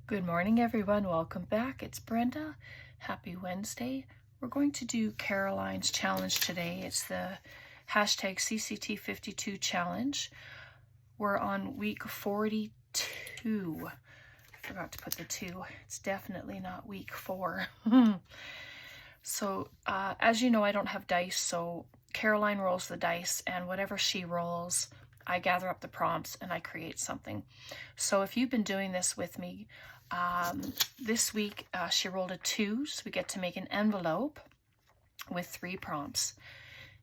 Good morning, everyone. Welcome back. It's Brenda. Happy Wednesday. We're going to do Caroline's challenge today. It's the hashtag CCT52 challenge. We're on week 42. I forgot to put the 2. It's definitely not week 4. So, as you know, I don't have dice, so Caroline rolls the dice, and whatever she rolls, I gather up the prompts and I create something. So if you've been doing this with me, this week she rolled a 2, so we get to make an envelope with 3 prompts.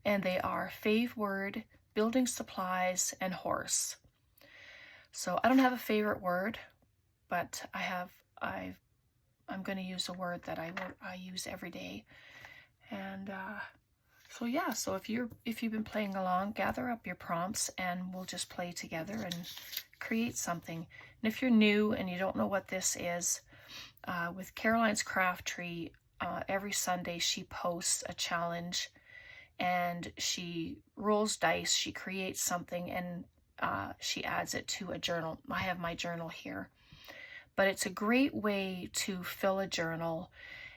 And they are fave word, building supplies, and horse. So I don't have a favorite word, but I'm going to use a word that I use every day. And so yeah, so if you've been playing along, gather up your prompts and we'll just play together and create something. And if you're new and you don't know what this is, with Caroline's Craft Tree, every Sunday she posts a challenge and she rolls dice, she creates something, and she adds it to a journal. I have my journal here. But it's a great way to fill a journal.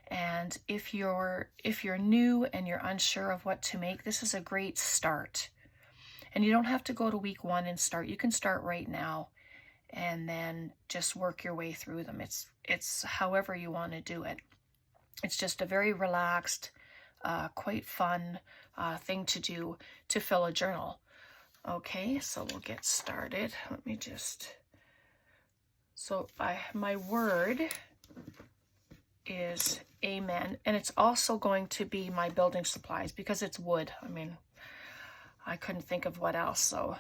And if you're new and you're unsure of what to make, this is a great start. And you don't have to go to week 1 and start. You can start right now and then just work your way through them. It's however you want to do it. It's just a very relaxed, quite fun thing to do to fill a journal. Okay, so we'll get started. Let me just... So my word is amen, and it's also going to be my building supplies because it's wood. I mean, I couldn't think of what else. So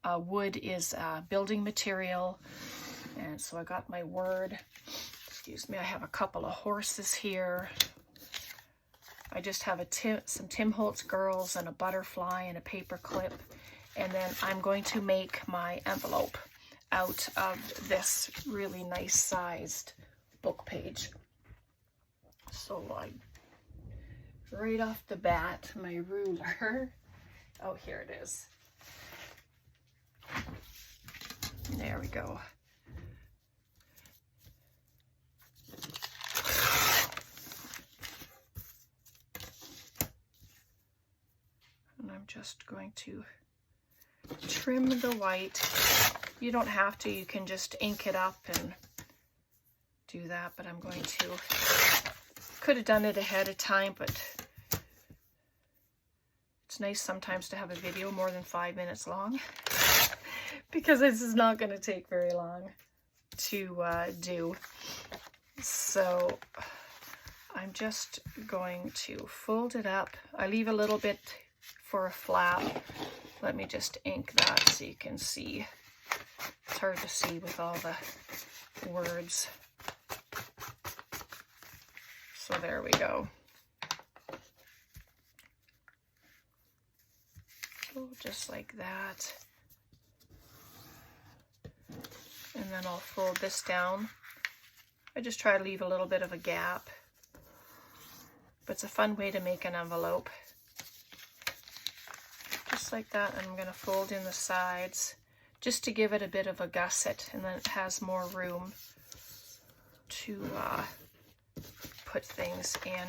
wood is building material, and so I got my word. Excuse me, I have a couple of horses here. I just have some Tim Holtz girls and a butterfly and a paper clip, and then I'm going to make my envelope out of this really nice sized book page. So right off the bat, my ruler, oh, here it is. There we go. And I'm just going to trim the white. You don't have to, you can just ink it up and do that, but I'm going to. Could have done it ahead of time, but it's nice sometimes to have a video more than 5 minutes long because this is not going to take very long to do. So I'm just going to fold it up. I leave a little bit for a flap. Let me just ink that so you can see. It's hard to see with all the words. So there we go. So just like that. And then I'll fold this down. I just try to leave a little bit of a gap. But it's a fun way to make an envelope. Just like that, and I'm going to fold in the sides just to give it a bit of a gusset, and then it has more room to put things in.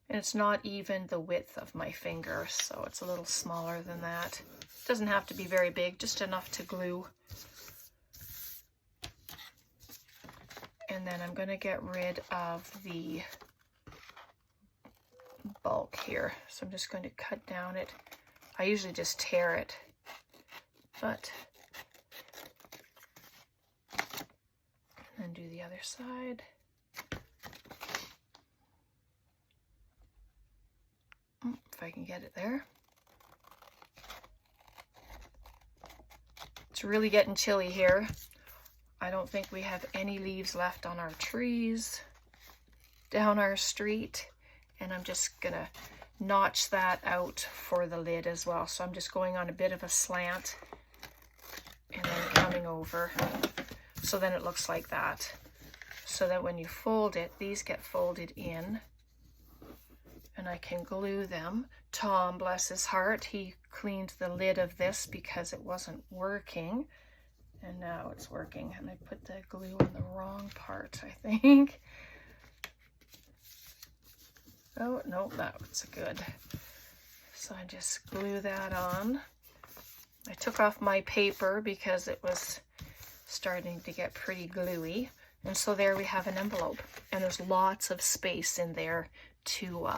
And it's not even the width of my finger, so it's a little smaller than that. It doesn't have to be very big, just enough to glue. And then I'm going to get rid of the bulk here. So I'm just going to cut down it. I usually just tear it, but and do the other side. If I can get it there. It's really getting chilly here. I don't think we have any leaves left on our trees down our street, and I'm just gonna notch that out for the lid as well. So I'm just going on a bit of a slant and then coming over. So then it looks like that. So that when you fold it, these get folded in and I can glue them. Tom, bless his heart, he cleaned the lid of this because it wasn't working. And now it's working, and I put the glue on the wrong part, I think. Oh, no, that's good. So I just glue that on. I took off my paper because it was starting to get pretty gluey. And so there we have an envelope, and there's lots of space in there to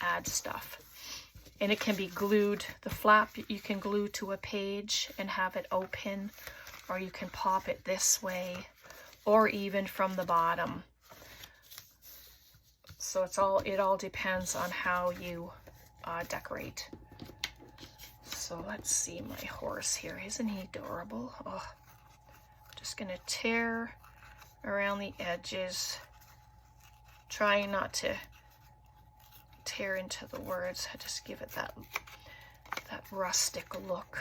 add stuff. And it can be glued, the flap you can glue to a page and have it open, or you can pop it this way, or even from the bottom. So it all depends on how you decorate. So let's see my horse here. Isn't he adorable? Oh, just gonna tear around the edges, trying not to tear into the words. I just give it that rustic look.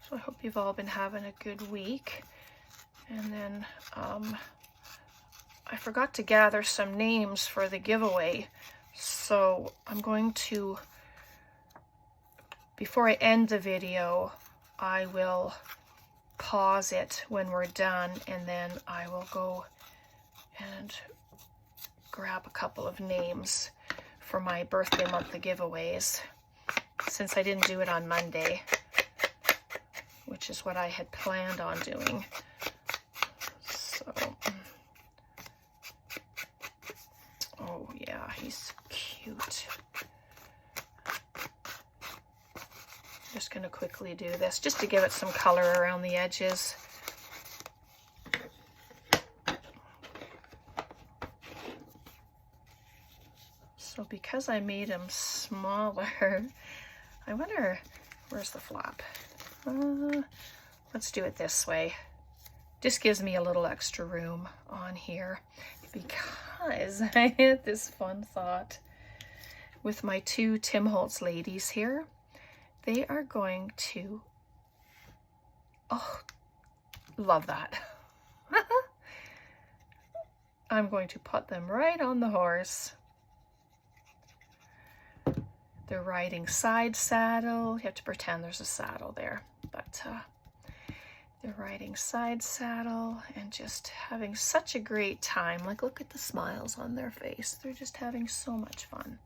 So I hope you've all been having a good week. And then I forgot to gather some names for the giveaway. So I'm going to, before I end the video, I will pause it when we're done, and then I will go and grab a couple of names for my birthday month of giveaways, since I didn't do it on Monday, which is what I had planned on doing. So, oh yeah, he's cute. I'm just going to quickly do this just to give it some color around the edges. So because I made him smaller, I wonder, where's the flap? Let's do it this way. Just gives me a little extra room on here, because I had this fun thought with my two Tim Holtz ladies here. They are going to, oh, love that. I'm going to put them right on the horse. They're riding side saddle. You have to pretend there's a saddle there, but they're riding side saddle and just having such a great time. Like, look at the smiles on their face. They're just having so much fun.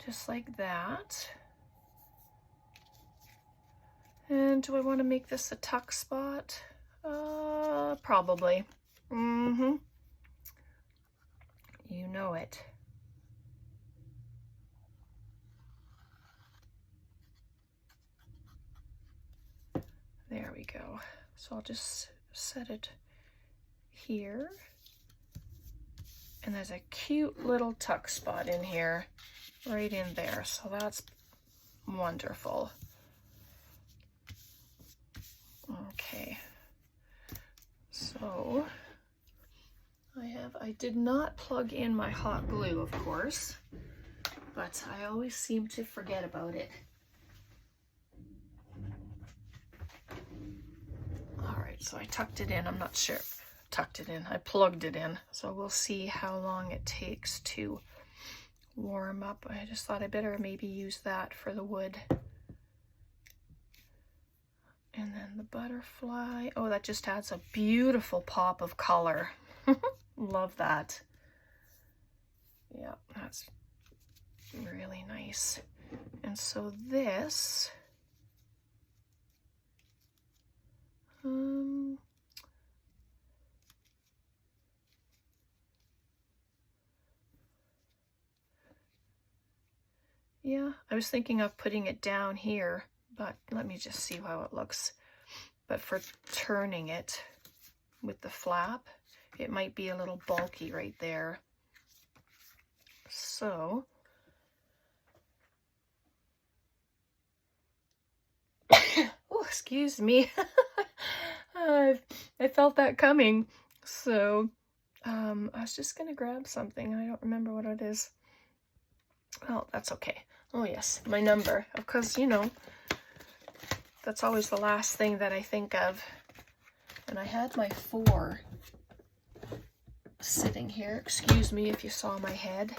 Just like that. And do I want to make this a tuck spot? Probably. You know it. There we go. So I'll just set it here. And there's a cute little tuck spot in here, right in there. So that's wonderful. Okay. So I did not plug in my hot glue, of course, but I always seem to forget about it. All right, so I tucked it in. I'm not sure. Tucked it in. I plugged it in. So we'll see how long it takes to warm up. I just thought I better maybe use that for the wood. And then the butterfly. Oh, that just adds a beautiful pop of color. Love that. Yeah, that's really nice. And so this, yeah, I was thinking of putting it down here, but let me just see how it looks. But for turning it with the flap, it might be a little bulky right there. So, oh, excuse me. I felt that coming. So, I was just gonna grab something. I don't remember what it is. Oh, that's okay. Oh yes, my number. Because, you know, that's always the last thing that I think of. And I had my 4 sitting here. Excuse me if you saw my head.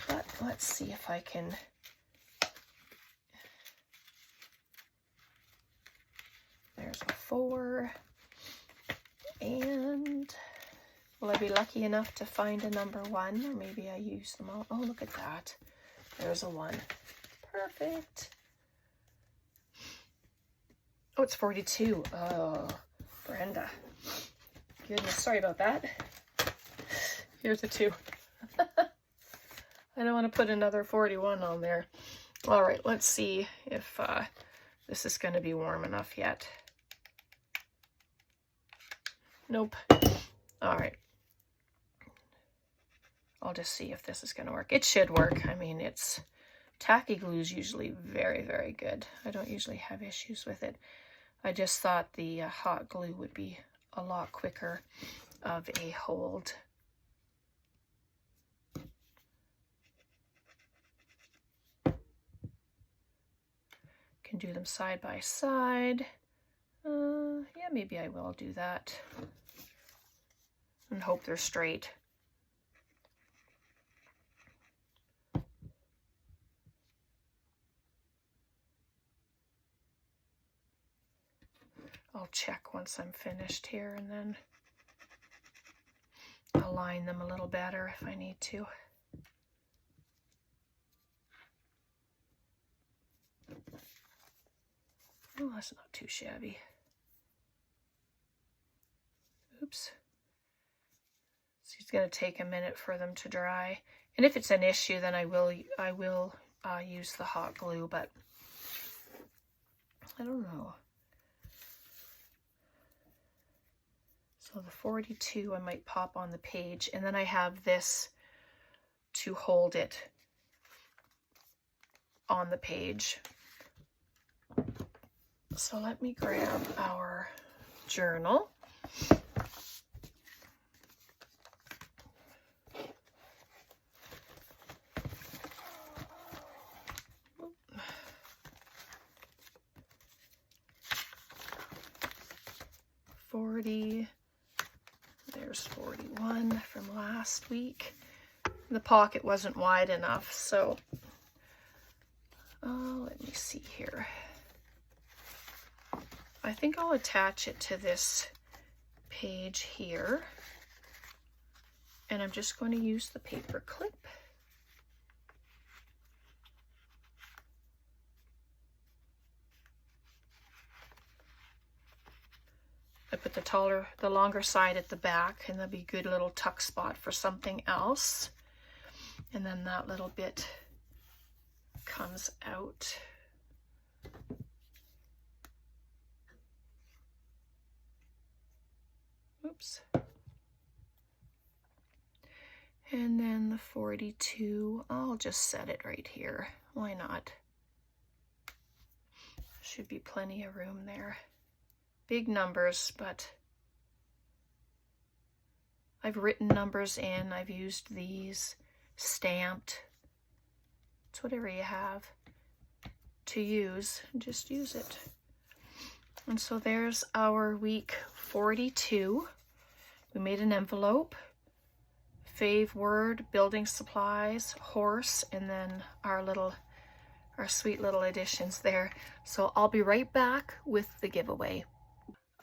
But let's see if I can... There's a 4. And will I be lucky enough to find a number 1? Or maybe I use them all. Oh, look at that. There's a 1. Perfect. Oh, it's 42. Oh, Brenda. Goodness, sorry about that. Here's a 2. I don't want to put another 41 on there. All right, let's see if this is going to be warm enough yet. Nope. All right. I'll just see if this is going to work. It should work. I mean, tacky glue is usually very, very good. I don't usually have issues with it. I just thought the hot glue would be a lot quicker of a hold. Can do them side by side. Yeah, maybe I will do that. And hope they're straight. I'll check once I'm finished here and then align them a little better if I need to. Oh, that's not too shabby. Oops. So it's going to take a minute for them to dry. And if it's an issue, then I will use the hot glue, but I don't know. So the 42 I might pop on the page, and then I have this to hold it on the page. So let me grab our journal. There's 41 from last week. The pocket wasn't wide enough, so let me see here. I think I'll attach it to this page here, and I'm just going to use the paper clip. I put the longer side at the back, and that'll be a good little tuck spot for something else. And then that little bit comes out. Oops. And then the 42, I'll just set it right here. Why not? Should be plenty of room there. Big numbers, but I've written numbers in. I've used these stamped. It's whatever you have to use, just use it. And so there's our week 42. We made an envelope, fave word, building supplies, horse, and then our sweet little additions there. So I'll be right back with the giveaway.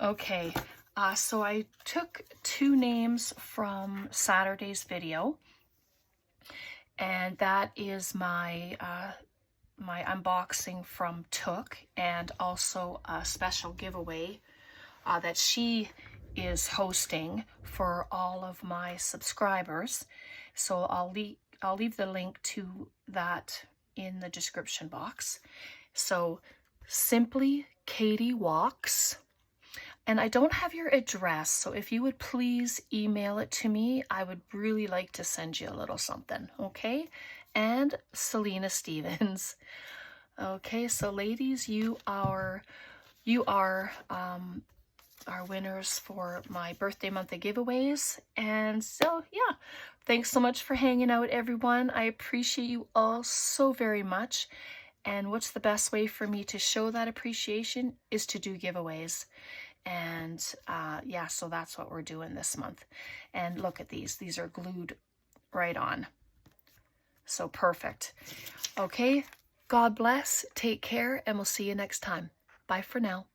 Okay, so I took 2 names from Saturday's video, and that is my my unboxing from Took, and also a special giveaway that she is hosting for all of my subscribers. So I'll leave the link to that in the description box. So Simply Katie Walks. And I don't have your address, so if you would please email it to me, I would really like to send you a little something, okay? And Selena Stevens. Okay, so ladies, you are our winners for my birthday month of giveaways. And so, yeah, thanks so much for hanging out, everyone. I appreciate you all so very much. And what's the best way for me to show that appreciation is to do giveaways. And yeah, so that's what we're doing this month. And look at these. These are glued right on. So perfect. Okay, God bless, take care, and we'll see you next time. Bye for now.